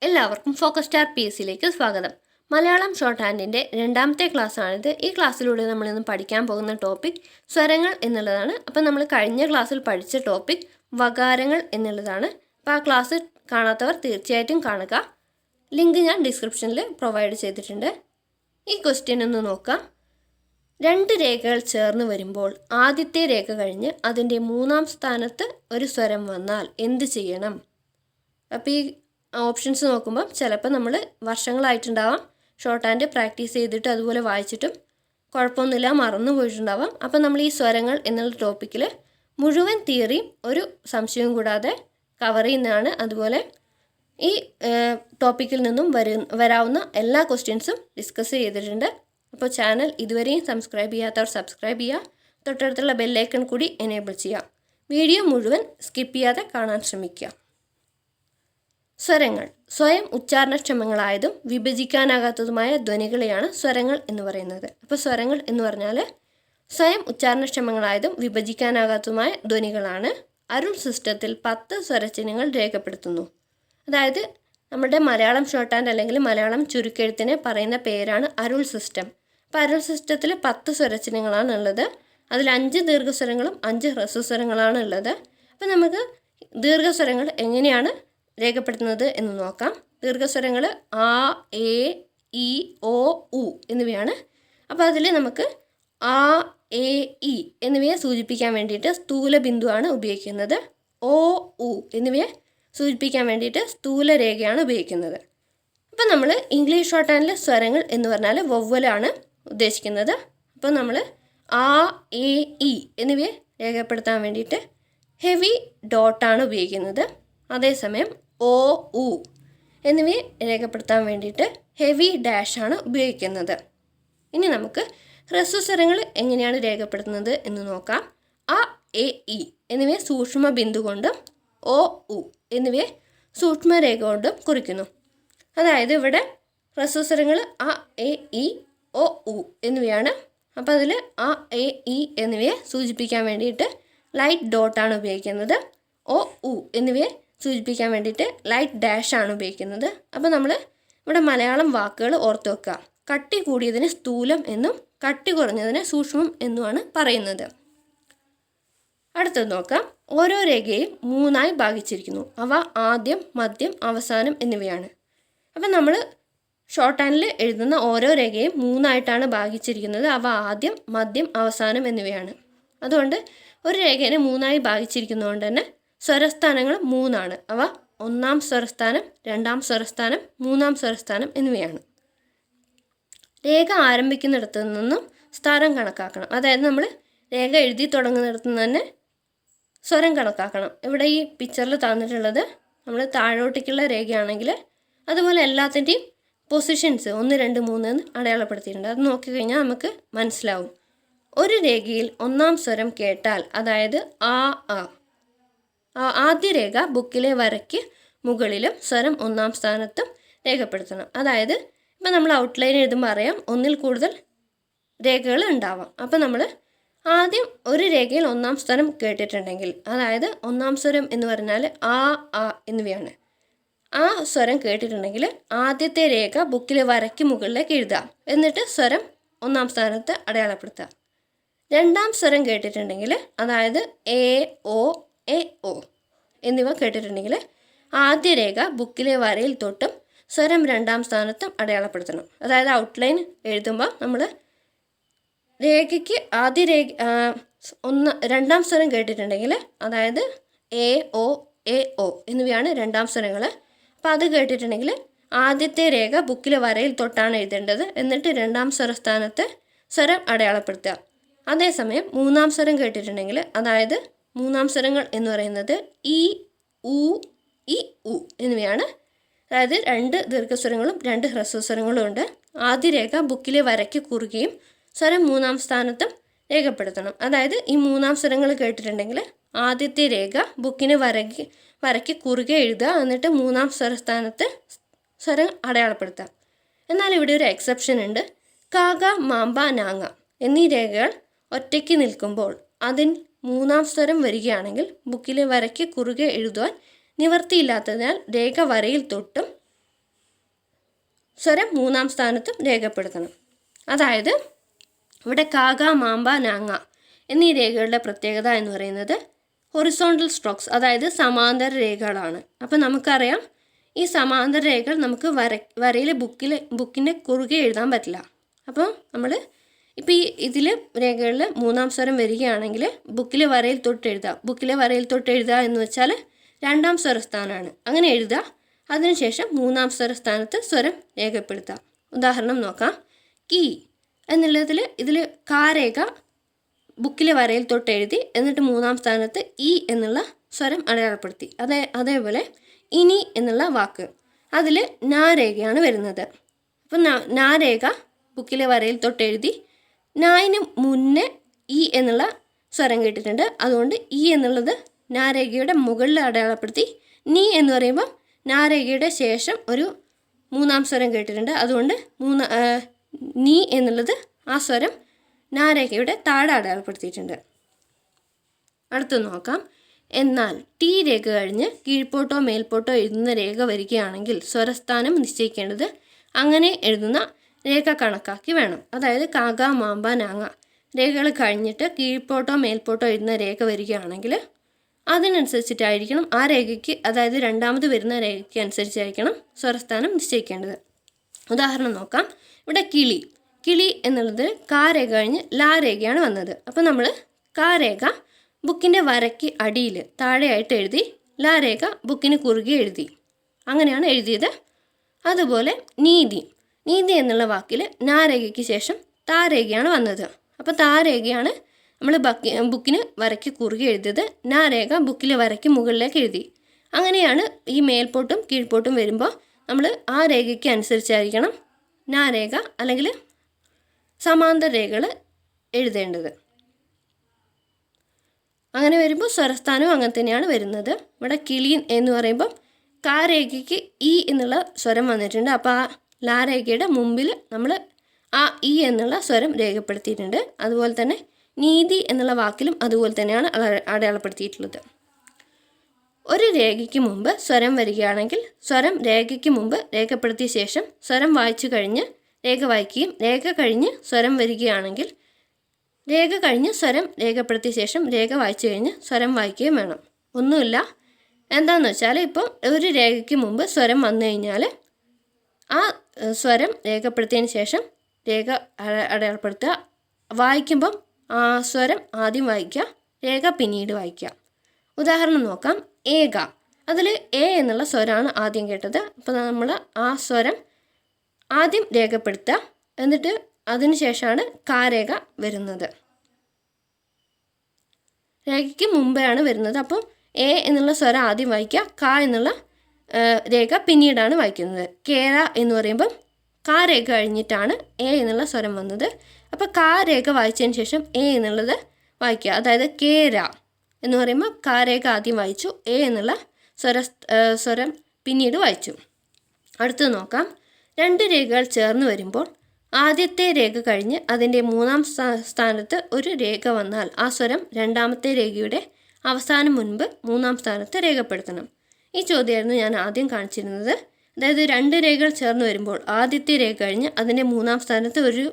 എല്ലാവർക്കും focus star P S സിയിലേക്ക് സ്വാഗതം. മലയാളം ഷോർട്ട് ഹാൻഡിൻ്റെ രണ്ടാമത്തെ ക്ലാസ്സാണിത്. ഈ ക്ലാസ്സിലൂടെ നമ്മളിന്ന് പഠിക്കാൻ പോകുന്ന ടോപ്പിക് സ്വരങ്ങൾ എന്നുള്ളതാണ്. അപ്പം നമ്മൾ കഴിഞ്ഞ ക്ലാസ്സിൽ പഠിച്ച ടോപ്പിക് വകാരങ്ങൾ എന്നുള്ളതാണ്. അപ്പോൾ ആ ക്ലാസ് കാണാത്തവർ തീർച്ചയായിട്ടും കാണുക. ലിങ്ക് ഞാൻ ഡിസ്ക്രിപ്ഷനിൽ പ്രൊവൈഡ് ചെയ്തിട്ടുണ്ട്. ഈ ക്വസ്റ്റ്യൻ ഒന്ന് നോക്കാം. രണ്ട് രേഖകൾ ചേർന്ന് വരുമ്പോൾ ആദ്യത്തെ രേഖ കഴിഞ്ഞ് അതിൻ്റെ മൂന്നാം സ്ഥാനത്ത് ഒരു സ്വരം വന്നാൽ എന്ത് ചെയ്യണം? അപ്പോൾ ഈ ഓപ്ഷൻസ് നോക്കുമ്പോൾ ചിലപ്പോൾ നമ്മൾ വർഷങ്ങളായിട്ടുണ്ടാവാം ഷോർട്ട് ഹാൻഡ് പ്രാക്ടീസ് ചെയ്തിട്ട് അതുപോലെ വായിച്ചിട്ടും കുഴപ്പമൊന്നുമില്ല, മറന്നു പോയിട്ടുണ്ടാവാം. അപ്പം നമ്മൾ ഈ സ്വരങ്ങൾ എന്നുള്ള ടോപ്പിക്കിൽ മുഴുവൻ തിയറിയും ഒരു സംശയവും കൂടാതെ കവർ ചെയ്യുന്നതാണ്. അതുപോലെ ഈ ടോപ്പിക്കിൽ നിന്നും വരാവുന്ന എല്ലാ ക്വസ്റ്റ്യൻസും ഡിസ്കസ് ചെയ്തിട്ടുണ്ട്. അപ്പോൾ ചാനൽ ഇതുവരെയും സബ്സ്ക്രൈബ് ചെയ്യാത്തവർ സബ്സ്ക്രൈബ് ചെയ്യുക, തൊട്ടടുത്തുള്ള ബെല്ലൈക്കൺ കൂടി എനേബിൾ ചെയ്യുക. വീഡിയോ മുഴുവൻ സ്കിപ്പ് ചെയ്യാതെ കാണാൻ ശ്രമിക്കുക. സ്വരങ്ങൾ സ്വയം ഉച്ചാരണക്ഷമങ്ങളായതും വിഭജിക്കാനാകാത്തതുമായ ധ്വനികളെയാണ് സ്വരങ്ങൾ എന്ന് പറയുന്നത്. അപ്പോൾ സ്വരങ്ങൾ എന്ന് പറഞ്ഞാൽ സ്വയം ഉച്ചാരണക്ഷമങ്ങളായതും വിഭജിക്കാനാകാത്തതുമായ ധ്വനികളാണ്. അരുൾ സിസ്റ്റത്തിൽ 10 സ്വരചിഹ്നങ്ങൾ രേഖപ്പെടുത്തുന്നു. അതായത് നമ്മുടെ മലയാളം ഷോർട്ട് ഹാൻഡ് അല്ലെങ്കിൽ മലയാളം ചുരുക്കെഴുത്തിനെ പറയുന്ന പേരാണ് അരുൾ സിസ്റ്റം. അപ്പോൾ അരുൾ സിസ്റ്റത്തിൽ 10 സ്വരചിഹ്നങ്ങളാണ് ഉള്ളത്. അതിൽ 5 ദീർഘസ്വരങ്ങളും 5 ഹ്രസ്വസ്വരങ്ങളാണ് ഉള്ളത്. അപ്പോൾ നമുക്ക് ദീർഘസ്വരങ്ങൾ എങ്ങനെയാണ് രേഖപ്പെടുത്തുന്നത് എന്ന് നോക്കാം. ദീർഘസ്വരങ്ങൾ ആ, എ, ഇ, ഒ, ഉ എന്നിവയാണ്. അപ്പോൾ അതിൽ നമുക്ക് ആ, എ, ഇ എന്നിവയെ സൂചിപ്പിക്കാൻ വേണ്ടിയിട്ട് സ്ഥൂല ബിന്ദുവാണ് ഉപയോഗിക്കുന്നത്. ഒ, ഉ എന്നിവയെ സൂചിപ്പിക്കാൻ വേണ്ടിയിട്ട് സ്ഥൂല രേഖയാണ് ഉപയോഗിക്കുന്നത്. അപ്പോൾ നമ്മൾ ഇംഗ്ലീഷ് ഷോർട്ട് ഹാൻഡിൽ സ്വരങ്ങൾ എന്ന് പറഞ്ഞാൽ വവ്വലാണ് ഉദ്ദേശിക്കുന്നത്. അപ്പോൾ നമ്മൾ ആ, എ, ഇ എന്നിവയെ രേഖപ്പെടുത്താൻ വേണ്ടിയിട്ട് ഹെവി ഡോട്ടാണ് ഉപയോഗിക്കുന്നത്. അതേസമയം ഒ, ഉ എന്നിവയെ രേഖപ്പെടുത്താൻ വേണ്ടിയിട്ട് ഹെവി ഡാഷാണ് ഉപയോഗിക്കുന്നത്. ഇനി നമുക്ക് ഹ്രസ്വസ്വരങ്ങൾ എങ്ങനെയാണ് രേഖപ്പെടുത്തുന്നത് എന്ന് നോക്കാം. അ, എ, ഇ എന്നിവയെ സൂക്ഷ്മ ബിന്ദു കൊണ്ടും ഒ, ഉ എന്നിവയെ സൂക്ഷ്മരേഖ കൊണ്ടും കുറിക്കുന്നു. അതായത് ഇവിടെ ഹ്രസ്വസ്വരങ്ങൾ അ, എ, ഇ, ഒ, ഉ എന്നിവയാണ്. അപ്പോൾ അതിൽ അ, എ, ഇ എന്നിവയെ സൂചിപ്പിക്കാൻ വേണ്ടിയിട്ട് ലൈറ്റ് ഡോട്ടാണ് ഉപയോഗിക്കുന്നത്. ഒ, ഉ എന്നിവയെ സൂചിപ്പിക്കാൻ വേണ്ടിയിട്ട് ലൈറ്റ് ഡാഷാണ് ഉപയോഗിക്കുന്നത്. അപ്പോൾ നമ്മൾ ഇവിടെ മലയാളം വാക്കുകൾ ഓർത്ത് വെക്കുക. കട്ടി കൂടിയതിന് സ്ഥൂലം എന്നും കട്ടി കുറഞ്ഞതിന് സൂക്ഷ്മം എന്നുമാണ് പറയുന്നത്. അടുത്തത് നോക്കാം. ഓരോ രേഖയും 3ആയി ഭാഗിച്ചിരിക്കുന്നു. അവ ആദ്യം, മധ്യം, അവസാനം എന്നിവയാണ്. അപ്പം നമ്മൾ ഷോർട്ട് ഹാൻഡിൽ എഴുതുന്ന ഓരോ രേഖയും 3ആയിട്ടാണ് ഭാഗിച്ചിരിക്കുന്നത്. അവ ആദ്യം, മധ്യം, അവസാനം എന്നിവയാണ്. അതുകൊണ്ട് ഒരു രേഖയെ 3ആയി ഭാഗിച്ചിരിക്കുന്നതുകൊണ്ട് തന്നെ സ്വരസ്ഥാനങ്ങൾ 3ആണ്. അവ 1-ാം സ്വരസ്ഥാനം, 2-ാം സ്വരസ്ഥാനം, 3-ാം സ്വരസ്ഥാനം എന്നിവയാണ്. രേഖ ആരംഭിക്കുന്നിടത്തു നിന്നും സ്ഥാനം കണക്കാക്കണം. അതായത് നമ്മൾ രേഖ എഴുതി തുടങ്ങുന്നിടത്തു നിന്ന് തന്നെ സ്വരം കണക്കാക്കണം. ഇവിടെ ഈ പിക്ചറിൽ തന്നിട്ടുള്ളത് നമ്മൾ താഴോട്ടേക്കുള്ള രേഖയാണെങ്കിൽ അതുപോലെ എല്ലാത്തിൻ്റെയും പൊസിഷൻസ് 1, 2, 3 എന്ന് അടയാളപ്പെടുത്തിയിട്ടുണ്ട്. അത് നോക്കിക്കഴിഞ്ഞാൽ നമുക്ക് മനസ്സിലാവും. ഒരു രേഖയിൽ 1-ാം സ്വരം കേട്ടാൽ, അതായത് ആ, ആദ്യ രേഖ ബുക്കിലെ വരയ്ക്ക് മുകളിലും സ്വരം 1-ാം സ്ഥാനത്തും രേഖപ്പെടുത്തണം. അതായത് ഇപ്പം നമ്മൾ ഔട്ട്ലൈൻ എഴുതുമ്പോൾ അറിയാം ഒന്നിൽ കൂടുതൽ രേഖകൾ ഉണ്ടാവാം. അപ്പം നമ്മൾ ആദ്യം ഒരു രേഖയിൽ 1-ാം സ്വരം കേട്ടിട്ടുണ്ടെങ്കിൽ, അതായത് 1-ാം സ്വരം എന്ന് പറഞ്ഞാൽ ആ, എന്നിവയാണ്. ആ സ്വരം കേട്ടിട്ടുണ്ടെങ്കിൽ ആദ്യത്തെ രേഖ ബുക്കിലെ വരയ്ക്ക് മുകളിലേക്ക് എഴുതുക. എന്നിട്ട് സ്വരം 1-ാം സ്ഥാനത്ത് അടയാളപ്പെടുത്തുക. 2-ാം സ്വരം കേട്ടിട്ടുണ്ടെങ്കിൽ, അതായത് എ, ഒ, എ, ഒ എന്നിവ കേട്ടിട്ടുണ്ടെങ്കിൽ ആദ്യ രേഖ ബുക്കിലെ വരയിൽ തൊട്ടും സ്വരം 2-ാം സ്ഥാനത്തും അടയാളപ്പെടുത്തണം. അതായത് ഔട്ട്ലൈൻ എഴുതുമ്പോൾ നമ്മൾ രേഖയ്ക്ക് ആദ്യ രേഖ 2-ാം സ്വരം കേട്ടിട്ടുണ്ടെങ്കിൽ, അതായത് എ, ഒ, എ, ഒ എന്നിവയാണ് 2-ാം സ്വരങ്ങൾ. അപ്പോൾ അത് കേട്ടിട്ടുണ്ടെങ്കിൽ ആദ്യത്തെ രേഖ ബുക്കിലെ വരയിൽ തൊട്ടാണ് എഴുതേണ്ടത്. എന്നിട്ട് 2-ാം സ്വരസ്ഥാനത്ത് സ്വരം അടയാളപ്പെടുത്തുക. അതേസമയം 3-ാം സ്വരം കേട്ടിട്ടുണ്ടെങ്കിൽ, അതായത് 3-ാം സ്വരങ്ങൾ എന്ന് പറയുന്നത് ഇ, ഉ, ഇ, ഉ എന്നിവയാണ്. അതായത് 2 ദീർഘസ്വരങ്ങളും 2 ഹ്രസ്വസ്വരങ്ങളും ഉണ്ട്. ആദ്യ രേഖ ബുക്കിലെ വരയ്ക്ക് കുറുകയും സ്വരം 3-ാം സ്ഥാനത്തും രേഖപ്പെടുത്തണം. അതായത് ഈ 3-ാം സ്വരങ്ങൾ കേട്ടിട്ടുണ്ടെങ്കിൽ ആദ്യത്തെ രേഖ ബുക്കിന് വരയ്ക്ക് കുറുകെ എഴുതുക. എന്നിട്ട് 3-ാം സ്വരസ്ഥാനത്ത് സ്വരം അടയാളപ്പെടുത്തുക. എന്നാൽ ഇവിടെ ഒരു എക്സെപ്ഷൻ ഉണ്ട്. കാക, മാമ്പ, നാങ്ങ എന്നീ രേഖകൾ ഒറ്റയ്ക്ക് നിൽക്കുമ്പോൾ അതിൽ 3-ാം സ്വരം വരികയാണെങ്കിൽ ബുക്കിലെ വരയ്ക്ക് കുറുകെ എഴുതുവാൻ നിവർത്തിയില്ലാത്തതിനാൽ രേഖ വരയിൽ തൊട്ടും സ്വരം മൂന്നാം സ്ഥാനത്തും രേഖപ്പെടുത്തണം. അതായത് ഇവിടെ കാക, മാമ്പ, നാങ്ങ എന്നീ രേഖകളുടെ പ്രത്യേകത എന്ന് പറയുന്നത് ഹൊറിസോണ്ടൽ സ്ട്രോക്സ്, അതായത് സമാന്തര രേഖകളാണ്. അപ്പം നമുക്കറിയാം ഈ സമാന്തര രേഖകൾ നമുക്ക് വരയിൽ ബുക്കിൻ്റെ കുറുകെ എഴുതാൻ പറ്റില്ല. അപ്പോൾ നമ്മൾ ഇപ്പോൾ ഈ ഇതിൽ രേഖകളിൽ മൂന്നാം സ്വരം വരികയാണെങ്കിൽ ബുക്കിലെ വരയിൽ തൊട്ട് എഴുതുക എന്ന് വെച്ചാൽ രണ്ടാം സ്വരസ്ഥാനമാണ്. അങ്ങനെ എഴുതുക. അതിനുശേഷം മൂന്നാം സ്വരസ്ഥാനത്ത് സ്വരം രേഖപ്പെടുത്താം. ഉദാഹരണം നോക്കാം. കീ എന്നുള്ളതിൽ ഇതിൽ കാരേഖ ബുക്കിലെ വരയിൽ തൊട്ട് എഴുതി, എന്നിട്ട് മൂന്നാം സ്ഥാനത്ത് ഇ എന്നുള്ള സ്വരം അടയാളപ്പെടുത്തി. അതേപോലെ ഇനി എന്നുള്ള വാക്ക് അതിൽ നാരേഖയാണ് വരുന്നത്. അപ്പം നാരേഖ ബുക്കിലെ വരയിൽ തൊട്ട് എഴുതി, നായിന് മുന്നേ ഇ എന്നുള്ള സ്വരം കേട്ടിട്ടുണ്ട്. അതുകൊണ്ട് ഇ എന്നുള്ളത് നാരേഖയുടെ മുകളിൽ അടയാളപ്പെടുത്തി. നീ എന്ന് പറയുമ്പോൾ നാരേഖയുടെ ശേഷം ഒരു മൂന്നാം സ്വരം കേട്ടിട്ടുണ്ട്. അതുകൊണ്ട് നീ എന്നുള്ളത് ആ സ്വരം നാരേഖയുടെ താഴെ അടയാളപ്പെടുത്തിയിട്ടുണ്ട്. അടുത്ത് നോക്കാം. എന്നാൽ ടി രേഖ കഴിഞ്ഞ് കീഴ്പോട്ടോ മേൽപോട്ടോ എഴുതുന്ന രേഖ വരികയാണെങ്കിൽ സ്വരസ്ഥാനം നിശ്ചയിക്കേണ്ടത് അങ്ങനെ എഴുതുന്ന രേഖ കണക്കാക്കി വേണം. അതായത് കാക, മാമ്പ, നാങ്ങ രേഖകൾ കഴിഞ്ഞിട്ട് കീഴ്പോട്ടോ മേൽപോട്ടോ എഴുതുന്ന രേഖ വരികയാണെങ്കിൽ അതിനനുസരിച്ചിട്ടായിരിക്കണം ആ രേഖയ്ക്ക്, അതായത് രണ്ടാമത് വരുന്ന രേഖയ്ക്ക് അനുസരിച്ചായിരിക്കണം സ്വരസ്ഥാനം നിശ്ചയിക്കേണ്ടത്. ഉദാഹരണം നോക്കാം. ഇവിടെ കിളി എന്നുള്ളത് കാ രേഖ കഴിഞ്ഞ് ലാ രേഖയാണ് വന്നത്. അപ്പോൾ നമ്മൾ കാ രേഖ ബുക്കിൻ്റെ വരയ്ക്ക് അടിയിൽ താഴെയായിട്ട് എഴുതി, ലാ രേഖ ബുക്കിന് കുറുകെ എഴുതി. അങ്ങനെയാണ് എഴുതിയത്. അതുപോലെ നീതി എന്നുള്ള വാക്കിൽ നാ രേഖയ്ക്ക് ശേഷം താ രേഖയാണ് വന്നത്. അപ്പോൾ താ രേഖയാണ് നമ്മൾ ബുക്കിന് വരയ്ക്ക് കുറുകെ എഴുതിയത്. നാ രേഖ ബുക്കിലെ വരയ്ക്ക് മുകളിലേക്ക് എഴുതി. അങ്ങനെയാണ് ഈ മേൽപോട്ടും കീഴ്പോട്ടും വരുമ്പോൾ നമ്മൾ ആ രേഖയ്ക്ക് അനുസരിച്ചായിരിക്കണം നാ രേഖ അല്ലെങ്കിൽ സമാന്തര രേഖകൾ എഴുതേണ്ടത്. അങ്ങനെ വരുമ്പോൾ സ്വരസ്ഥാനവും അങ്ങനെ തന്നെയാണ് വരുന്നത്. ഇവിടെ കിളി എന്ന് പറയുമ്പം കാ രേഖയ്ക്ക് ഇ എന്നുള്ള സ്വരം വന്നിട്ടുണ്ട്. അപ്പോൾ ആ ലാ രേഖയുടെ മുമ്പിൽ നമ്മൾ ആ ഇ എന്നുള്ള സ്വരം രേഖപ്പെടുത്തിയിട്ടുണ്ട്. അതുപോലെ തന്നെ നീതി എന്നുള്ള വാക്കിലും അതുപോലെ തന്നെയാണ് അടയാളപ്പെടുത്തിയിട്ടുള്ളത്. ഒരു രേഖയ്ക്ക് മുമ്പ് സ്വരം വരികയാണെങ്കിൽ സ്വരം രേഖയ്ക്ക് മുമ്പ് രേഖപ്പെടുത്തിയ ശേഷം സ്വരം വായിച്ചു കഴിഞ്ഞ് രേഖ വായിക്കുകയും, രേഖ കഴിഞ്ഞ് സ്വരം വരികയാണെങ്കിൽ രേഖ കഴിഞ്ഞ് സ്വരം രേഖപ്പെടുത്തിയ ശേഷം രേഖ വായിച്ചു കഴിഞ്ഞ് സ്വരം വായിക്കുകയും വേണം. ഒന്നുമില്ല, എന്താണെന്ന് വെച്ചാൽ ഇപ്പോൾ ഒരു രേഖയ്ക്ക് മുമ്പ് സ്വരം വന്നു കഴിഞ്ഞാൽ ആ സ്വരം രേഖപ്പെടുത്തിയതിന് ശേഷം രേഖ അടയാളപ്പെടുത്തുക. വായിക്കുമ്പം ആ സ്വരം ആദ്യം വായിക്കുക, രേഖ പിന്നീട് വായിക്കുക. ഉദാഹരണം നോക്കാം. ഏക അതിൽ എ എന്നുള്ള സ്വരമാണ് ആദ്യം കേട്ടത്. അപ്പോൾ നമ്മൾ ആ സ്വരം ആദ്യം രേഖപ്പെടുത്തുക, എന്നിട്ട് അതിന് ശേഷമാണ് കാരേഖ വരുന്നത്. രേഖയ്ക്ക് മുമ്പെയാണ് വരുന്നത്. അപ്പോൾ എ എന്നുള്ള സ്വരം ആദ്യം വായിക്കുക, ക എന്നുള്ള രേഖ പിന്നീടാണ് വായിക്കുന്നത്. കേര എന്ന് പറയുമ്പം കാ രേഖ കഴിഞ്ഞിട്ടാണ് എ എന്നുള്ള സ്വരം വന്നത്. അപ്പോൾ കാ രേഖ വായിച്ചതിന് ശേഷം എ എന്നുള്ളത് വായിക്കുക. അതായത് കേര എന്ന് പറയുമ്പോൾ കാ രേഖ ആദ്യം വായിച്ചു, എ എന്നുള്ള സ്വരം പിന്നീട് വായിച്ചു. അടുത്ത് നോക്കാം. രണ്ട് രേഖകൾ ചേർന്ന് വരുമ്പോൾ ആദ്യത്തെ രേഖ കഴിഞ്ഞ് അതിൻ്റെ മൂന്നാം സ്ഥാനത്ത് ഒരു രേഖ വന്നാൽ ആ സ്വരം രണ്ടാമത്തെ രേഖയുടെ അവസാനം മുൻപ് മൂന്നാം സ്ഥാനത്ത് രേഖപ്പെടുത്തണം. ഈ ചോദ്യമായിരുന്നു ഞാൻ ആദ്യം കാണിച്ചിരുന്നത്. അതായത് രണ്ട് രേഖകൾ ചേർന്ന് വരുമ്പോൾ ആദ്യത്തെ രേഖ കഴിഞ്ഞ് അതിൻ്റെ മൂന്നാം സ്ഥാനത്ത് ഒരു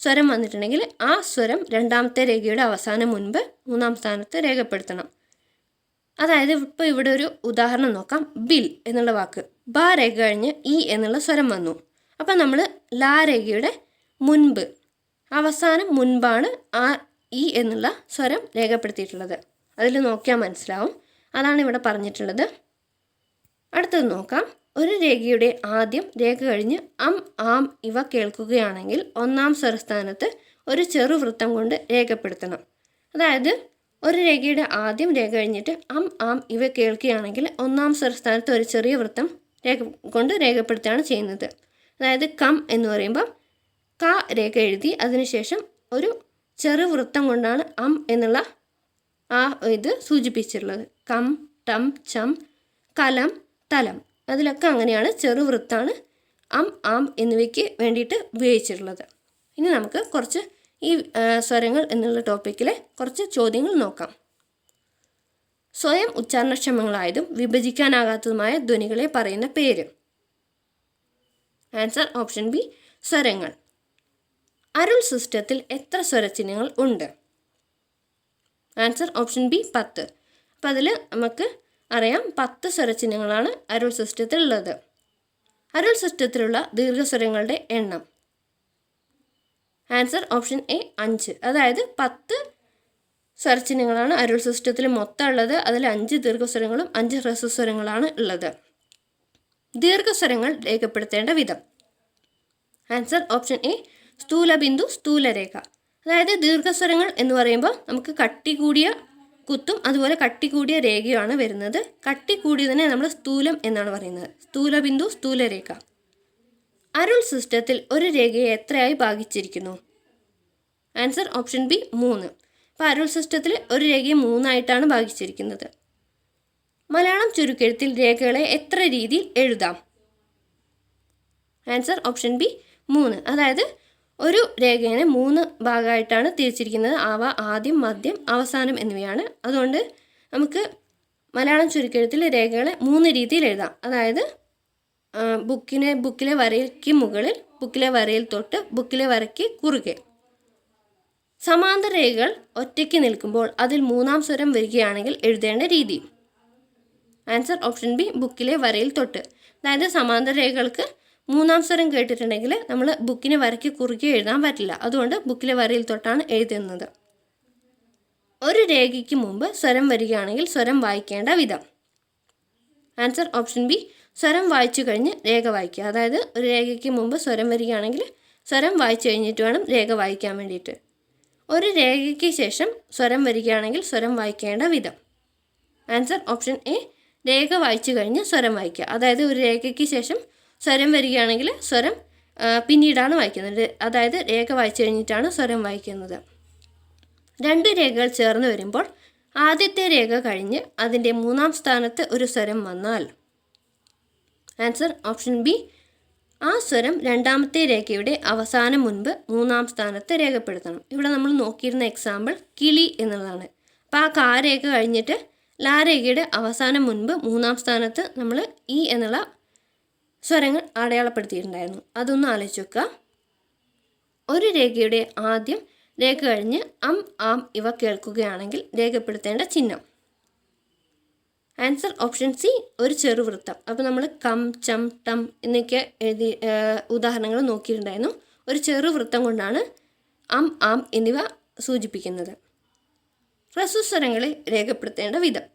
സ്വരം വന്നിട്ടുണ്ടെങ്കിൽ ആ സ്വരം രണ്ടാമത്തെ രേഖയുടെ അവസാനം മുൻപ് മൂന്നാം സ്ഥാനത്ത് രേഖപ്പെടുത്തണം. അതായത് ഇപ്പോൾ ഇവിടെ ഒരു ഉദാഹരണം നോക്കാം. ബിൽ എന്നുള്ള വാക്ക് ബ രേഖ കഴിഞ്ഞ് ഇ എന്നുള്ള സ്വരം വന്നു. അപ്പം നമ്മൾ ലാ രേഖയുടെ മുൻപ് അവസാനം മുൻപാണ് ആ ഇ എന്നുള്ള സ്വരം രേഖപ്പെടുത്തിയിട്ടുള്ളത്. അതിൽ നോക്കിയാൽ മനസ്സിലാവും. അതാണ് ഇവിടെ പറഞ്ഞിട്ടുള്ളത്. അടുത്തത് നോക്കാം. ഒരു രേഖയുടെ ആദ്യം രേഖ കഴിഞ്ഞ് ആം ഇവ കേൾക്കുകയാണെങ്കിൽ ഒന്നാം സ്വരസ്ഥാനത്ത് ഒരു ചെറുവൃത്തം കൊണ്ട് രേഖപ്പെടുത്തണം. അതായത് ഒരു രേഖയുടെ ആദ്യം രേഖ കഴിഞ്ഞിട്ട് ആം ഇവ കേൾക്കുകയാണെങ്കിൽ ഒന്നാം സ്വരസ്ഥാനത്ത് ഒരു ചെറിയ വൃത്തം കൊണ്ട് രേഖപ്പെടുത്തുകയാണ് ചെയ്യുന്നത്. അതായത് കം എന്ന് പറയുമ്പോൾ ക രേഖ എഴുതി അതിനുശേഷം ഒരു ചെറുവൃത്തം കൊണ്ടാണ് എന്നുള്ള ആ ഇത് സൂചിപ്പിച്ചിട്ടുള്ളത്. കം, ടം, ചം, കലം, തലം അതിലൊക്കെ അങ്ങനെയാണ് ചെറുവൃത്താണ് ആം എന്നിവയ്ക്ക് വേണ്ടിയിട്ട് ഉപയോഗിച്ചിട്ടുള്ളത്. ഇനി നമുക്ക് കുറച്ച് ഈ സ്വരങ്ങൾ എന്നുള്ള ടോപ്പിക്കിലെ കുറച്ച് ചോദ്യങ്ങൾ നോക്കാം. സ്വയം ഉച്ചാരണക്ഷമങ്ങളായതും വിഭജിക്കാനാകാത്തതുമായ ധ്വനികളെ പറയുന്ന പേര്. ആൻസർ ഓപ്ഷൻ ബി സ്വരങ്ങൾ. അരുൾ സിസ്റ്റത്തിൽ എത്ര സ്വരചിഹ്നങ്ങൾ ഉണ്ട്? Answer option B 10. അപ്പോൾ അതിൽ നമുക്ക് അറിയാം 10 സ്വരചിഹ്നങ്ങളാണ് അരുൾ സിസ്റ്റത്തിൽ ഉള്ളത്. അരുൾ സിസ്റ്റത്തിലുള്ള ദീർഘസ്വരങ്ങളുടെ എണ്ണം. Answer option A 5. അതായത് 10 സ്വരചിഹ്നങ്ങളാണ് അരുൾ സിസ്റ്റത്തിൽ മൊത്തം ഉള്ളത്. അതിൽ 5 ദീർഘസ്വരങ്ങളും 5 ഹ്രസ്വസ്വരങ്ങളാണ് ഉള്ളത്. ദീർഘസ്വരങ്ങൾ രേഖപ്പെടുത്തേണ്ട വിധം. ആൻസർ ഓപ്ഷൻ എ സ്ഥൂലബിന്ദു സ്ഥൂലരേഖ. അതായത് ദീർഘസ്വരങ്ങൾ എന്ന് പറയുമ്പോൾ നമുക്ക് കട്ടി കൂടിയ കുത്തും അതുപോലെ കട്ടി കൂടിയ രേഖയുമാണ് വരുന്നത്. കട്ടി കൂടിയതിനെ നമ്മൾ സ്ഥൂലം എന്നാണ് പറയുന്നത്. സ്ഥൂലബിന്ദു സ്ഥൂലരേഖ. അരുൾ സിസ്റ്റത്തിൽ ഒരു രേഖയെ എത്രയായി ഭാഗിച്ചിരിക്കുന്നു? Answer option B 3. അപ്പോൾ അരുൾ സിസ്റ്റത്തിൽ ഒരു രേഖയെ 3 ആയിട്ടാണ് ഭാഗിച്ചിരിക്കുന്നത്. മലയാളം ചുരുക്കെഴുത്തിൽ രേഖകളെ എത്ര രീതിയിൽ എഴുതാം? Answer option B 3. അതായത് ഒരു രേഖയെ 3 ഭാഗമായിട്ടാണ് തിരിച്ചിരിക്കുന്നത്. അവ ആദ്യം, മധ്യം, അവസാനം എന്നിവയാണ്. അതുകൊണ്ട് നമുക്ക് മലയാളം ചുരുക്കെഴുത്തിൽ രേഖകളെ 3 രീതിയിൽ എഴുതാം. അതായത് ബുക്കിലെ വരയ്ക്ക് മുകളിൽ, ബുക്കിലെ വരയിൽ തൊട്ട്, ബുക്കിലെ വരയ്ക്ക് കുറുകെ. സമാന്തര രേഖകൾ ഒറ്റയ്ക്ക് നിൽക്കുമ്പോൾ അതിൽ 3-ാം സ്വരം വരികയാണെങ്കിൽ എഴുതേണ്ട രീതി. ആൻസർ ഓപ്ഷൻ ബി ബുക്കിലെ വരയിൽ തൊട്ട്. അതായത് സമാന്തര രേഖകൾക്ക് 3-ാം സ്വരം കേട്ടിട്ടുണ്ടെങ്കിൽ നമ്മൾ ബുക്കിനെ വരയ്ക്ക് കുറുകെ എഴുതാൻ പറ്റില്ല. അതുകൊണ്ട് ബുക്കിലെ വരയിൽ തൊട്ടാണ് എഴുതുന്നത്. ഒരു രേഖയ്ക്ക് മുമ്പ് സ്വരം വരികയാണെങ്കിൽ സ്വരം വായിക്കേണ്ട വിധം. ആൻസർ ഓപ്ഷൻ ബി സ്വരം വായിച്ചു കഴിഞ്ഞ് രേഖ വായിക്കുക. അതായത് ഒരു രേഖയ്ക്ക് മുമ്പ് സ്വരം വരികയാണെങ്കിൽ സ്വരം വായിച്ചു കഴിഞ്ഞിട്ട് വേണം രേഖ വായിക്കാൻ വേണ്ടിയിട്ട്. ഒരു രേഖയ്ക്ക് ശേഷം സ്വരം വരികയാണെങ്കിൽ സ്വരം വായിക്കേണ്ട വിധം. ആൻസർ ഓപ്ഷൻ എ രേഖ വായിച്ചു കഴിഞ്ഞ് സ്വരം വായിക്കുക. അതായത് ഒരു രേഖയ്ക്ക് ശേഷം സ്വരം വരികയാണെങ്കിൽ സ്വരം പിന്നീടാണ് വായിക്കുന്നത്. അതായത് രേഖ വായിച്ചു കഴിഞ്ഞിട്ടാണ് സ്വരം വായിക്കുന്നത്. 2 രേഖകൾ ചേർന്ന് വരുമ്പോൾ ആദ്യത്തെ രേഖ കഴിഞ്ഞ് അതിൻ്റെ 3-ാം സ്ഥാനത്ത് ഒരു സ്വരം വന്നാൽ ആൻസർ ഓപ്ഷൻ ബി ആ സ്വരം 2ാമത്തെ രേഖയുടെ അവസാനം മുൻപ് 3-ാം സ്ഥാനത്ത് രേഖപ്പെടുത്തണം. ഇവിടെ നമ്മൾ നോക്കിയിരുന്ന എക്സാമ്പിൾ കിളി എന്നുള്ളതാണ്. അപ്പോൾ ആ കാ രേഖ കഴിഞ്ഞിട്ട് ലാ രേഖയുടെ അവസാനം മുൻപ് 3-ാം സ്ഥാനത്ത് നമ്മൾ ഇ എന്നുള്ള സ്വരങ്ങൾ അടയാളപ്പെടുത്തിയിട്ടുണ്ടായിരുന്നു. അതൊന്ന് ആലോചിച്ച് വെക്കുക. ഒരു രേഖയുടെ ആദ്യം രേഖ കഴിഞ്ഞ് ആം ഇവ കേൾക്കുകയാണെങ്കിൽ രേഖപ്പെടുത്തേണ്ട ചിഹ്നം. ആൻസർ ഓപ്ഷൻ സി ഒരു ചെറുവൃത്തം. അപ്പോൾ നമ്മൾ കം, ചം, ടം എന്നൊക്കെ എഴുതി ഉദാഹരണങ്ങൾ നോക്കിയിട്ടുണ്ടായിരുന്നു. ഒരു ചെറുവൃത്തം കൊണ്ടാണ് ആം എന്നിവ സൂചിപ്പിക്കുന്നത്. ഹ്രസ്വസ്വരങ്ങളെ രേഖപ്പെടുത്തേണ്ട വിധം.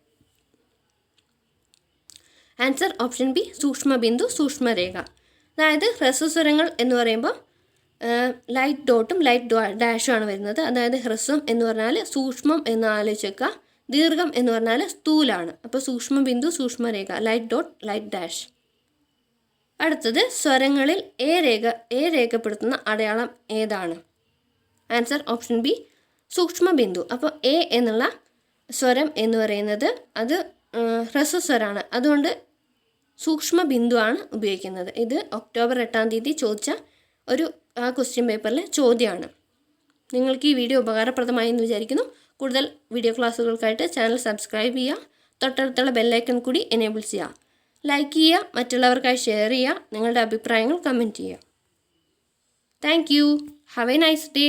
ആൻസർ ഓപ്ഷൻ ബി സൂക്ഷ്മബിന്ദു സൂക്ഷ്മരേഖ. അതായത് ഹ്രസ്വസ്വരങ്ങൾ എന്ന് പറയുമ്പോൾ ലൈറ്റ് ഡോട്ടും ലൈറ്റ് ഡാഷും ആണ് വരുന്നത്. അതായത് ഹ്രസ്വം എന്ന് പറഞ്ഞാൽ സൂക്ഷ്മം എന്ന് ആലോചിച്ച് വെക്കുക. ദീർഘം എന്ന് പറഞ്ഞാൽ സ്ഥൂലാണ്. അപ്പോൾ സൂക്ഷ്മബിന്ദു സൂക്ഷ്മരേഖ, ലൈറ്റ് ഡോട്ട് ലൈറ്റ് ഡാഷ്. അടുത്തത് സ്വരങ്ങളിൽ എ രേഖപ്പെടുത്തുന്ന അടയാളം ഏതാണ്? ആൻസർ ഓപ്ഷൻ ബി സൂക്ഷ്മബിന്ദു. അപ്പോൾ എ എന്നുള്ള സ്വരം എന്ന് പറയുന്നത് അത് ഹ്രസ്വസ്വരമാണ്. അതുകൊണ്ട് സൂക്ഷ്മബിന്ദുവാണ് ഉപയോഗിക്കുന്നത്. ഇത് ഒക്ടോബർ 8-ാം തീയതി ചോദിച്ച ഒരു ക്വസ്റ്റ്യൻ പേപ്പറിലെ ചോദ്യമാണ്. നിങ്ങൾക്ക് ഈ വീഡിയോ ഉപകാരപ്രദമായി എന്ന് വിചാരിക്കുന്നു. കൂടുതൽ വീഡിയോ ക്ലാസ്സുകൾക്കായിട്ട് ചാനൽ സബ്സ്ക്രൈബ് ചെയ്യുക. തൊട്ടടുത്തുള്ള ബെല്ലൈക്കൺ കൂടി എനേബിൾ ചെയ്യുക. ലൈക്ക് ചെയ്യുക, മറ്റുള്ളവർക്കായി ഷെയർ ചെയ്യുക, നിങ്ങളുടെ അഭിപ്രായങ്ങൾ കമൻറ്റ് ചെയ്യുക. Thank you. Have A nice day.